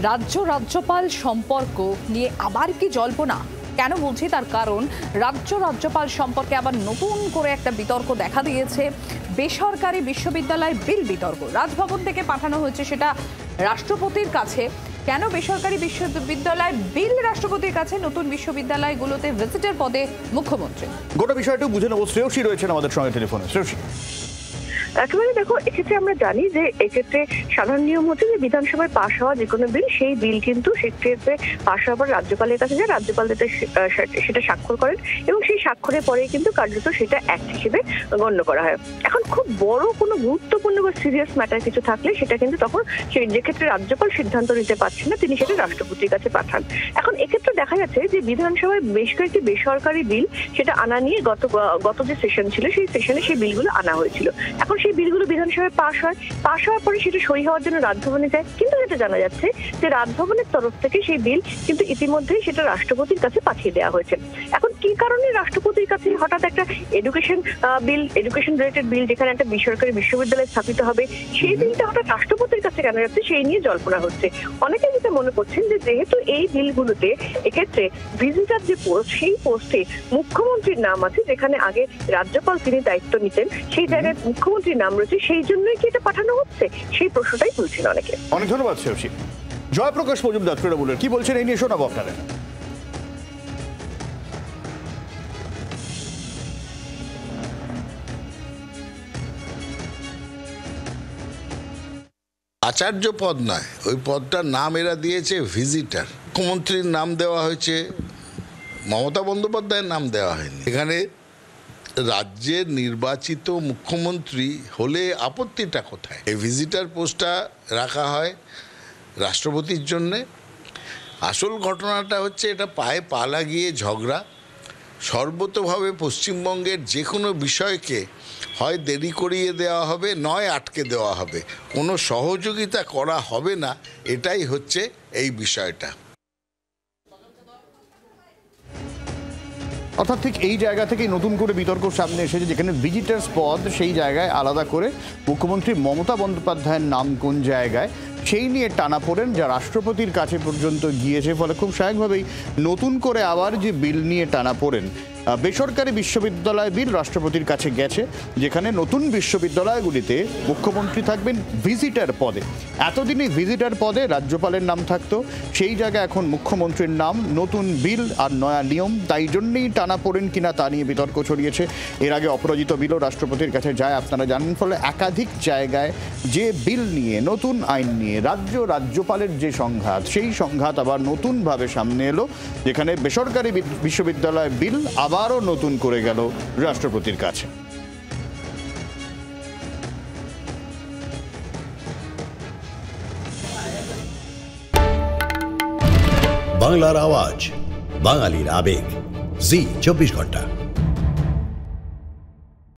রাজ্যপাল সম্পর্ক নিয়ে আবার কি জল্পনা? কেন বলছি তার কারণ রাজ্যপাল সম্পর্কে আবার নতুন করে একটা বিতর্ক দেখা দিয়েছে। বেসরকারি বিশ্ববিদ্যালয় বিল বিতর্ক রাজভবন থেকে পাঠানো হয়েছে সেটা রাষ্ট্রপতির কাছে। কেন বেসরকারি বিশ্ববিদ্যালয় বিল রাষ্ট্রপতির কাছে? নতুন বিশ্ববিদ্যালয়গুলোতে ভিজিটর পদে মুখ্যমন্ত্রী। গোটা বিষয়টা বুঝে নেব। শ্রেয়সী রয়েছেন আমাদের সঙ্গে টেলিফোনে। শ্রেয়সী, একেবারে দেখো, এক্ষেত্রে আমরা জানি যে এক্ষেত্রে সাধারণ নিয়ম হচ্ছে যে বিধানসভায় পাশ হওয়া যে কোনো বিল, সেই বিল কিন্তু সেক্ষেত্রে পাশ হওয়ার পর রাজ্যপালের কাছে যায়, রাজ্যপাল সেটা স্বাক্ষর করেন এবং সেই স্বাক্ষরের পরেই কিন্তু কার্যত সেটা অ্যাক্ট হিসেবে গণ্য করা হয়। এখন খুব বড় কোনো গুরুত্বপূর্ণ বা সিরিয়াস ম্যাটার কিছু থাকলে সেটা কিন্তু তখন যে ক্ষেত্রে রাজ্যপাল সিদ্ধান্ত নিতে পারছেন না, তিনি সেটা রাষ্ট্রপতির কাছে পাঠান। এখন এক্ষেত্রে দেখা যাচ্ছে যে বিধানসভায় বেশ কয়েকটি বেসরকারি বিল সেটা আনা নিয়ে গত যে সেশন ছিল সেই সেশনে সেই বিলগুলো আনা হয়েছিল। এখন সেই বিলগুলো বিধানসভায় পাশ হওয়ার পরে সেটা সই হওয়ার জন্য রাজভবনে যায়, কিন্তু যেটা জানা যাচ্ছে যে রাজভবনের তরফ থেকে সেই বিল কিন্তু ইতিমধ্যেই সেটা রাষ্ট্রপতির কাছে পাঠিয়ে দেওয়া হয়েছে। এখন কি কারণে রাষ্ট্রপতির কাছে হঠাৎ একটা এডুকেশন রিলেটেড বিল, যেখানে একটা বেসরকারি বিশ্ববিদ্যালয় স্থাপিত হবে, সেই বিলটা হঠাৎ রাষ্ট্রপতির কাছে কেন যাচ্ছে, সেই নিয়ে জল্পনা হচ্ছে। অনেকে যেটা মনে করছেন যে যেহেতু এই বিলগুলোতে এক্ষেত্রে ভিজিটার যে পোস্ট, সেই পোস্টে মুখ্যমন্ত্রীর নাম আছে, যেখানে আগে রাজ্যপাল তিনি দায়িত্ব নিতেন, সেই জায়গায় মুখ্যমন্ত্রীর নাম রয়েছে, সেই জন্যই কি এটা পাঠানো হচ্ছে, সেই প্রশ্নটাই তুলছেন অনেকে। অনেক ধন্যবাদ শ্রেয়সী। জয়প্রকাশ মজুমদার তৃণমূলের কি বলছেন এই নিয়ে শোনাবো আপনারা। আচার্য পদ নয়, ওই পদটার নাম এরা দিয়েছে ভিজিটার। মুখ্যমন্ত্রীর নাম দেওয়া হয়েছে, মমতা বন্দ্যোপাধ্যায়ের নাম দেওয়া হয়নি। এখানে রাজ্যের নির্বাচিত মুখ্যমন্ত্রী হলে আপত্তিটা কোথায়? এই ভিজিটার পোস্টটা রাখা হয় রাষ্ট্রপতির জন্যে। আসল ঘটনাটা হচ্ছে এটা পায়ে পা লাগিয়ে ঝগড়া। সর্বতোভাবে পশ্চিমবঙ্গের যে কোনো বিষয়কে হয় দেরি করিয়ে দেওয়া হবে, নয় আটকে দেওয়া হবে, কোনো সহযোগিতা করা হবে না, এটাই হচ্ছে এই বিষয়টা। অর্থাৎ ঠিক এই জায়গা থেকেই নতুন করে বিতর্ক সামনে এসেছে, যেখানে ভিজিটার্স পদ সেই জায়গায় আলাদা করে মুখ্যমন্ত্রী মমতা বন্দ্যোপাধ্যায়ের নাম কোন জায়গায়, সেই নিয়ে টানাপোড়েন যা রাষ্ট্রপতির কাছে পর্যন্ত গিয়েছে। ফলে খুব স্বাভাবিকভাবেই নতুন করে আবার যে বিল নিয়ে টানাপোড়েন, বেসরকারি বিশ্ববিদ্যালয় বিল রাষ্ট্রপতির কাছে গেছে, যেখানে নতুন বিশ্ববিদ্যালয়গুলিতে মুখ্যমন্ত্রী থাকবেন ভিজিটার পদে। এতদিনই ভিজিটার পদে রাজ্যপালের নাম থাকতো, সেই জায়গায় এখন মুখ্যমন্ত্রীর নাম। নতুন বিল আর নয়া নিয়ম, তাই জন্যেই টানাপোড়েন কিনা তা নিয়ে বিতর্ক ছড়িয়েছে। এর আগে অপরাজিত বিলও রাষ্ট্রপতির কাছে যায়, আপনারা জানেন। ফলে একাধিক জায়গায় যে বিল নিয়ে, নতুন আইন নিয়ে রাজ্যপালের যে সংঘাত, সেই সংঘাত আবার নতুনভাবে সামনে এলো, যেখানে বেসরকারি বিশ্ববিদ্যালয় বিল আবারও নতুন করে গেল রাষ্ট্রপতির কাছে। বাংলার আওয়াজ, বাঙালির আবেগ, জি 24 ঘন্টা।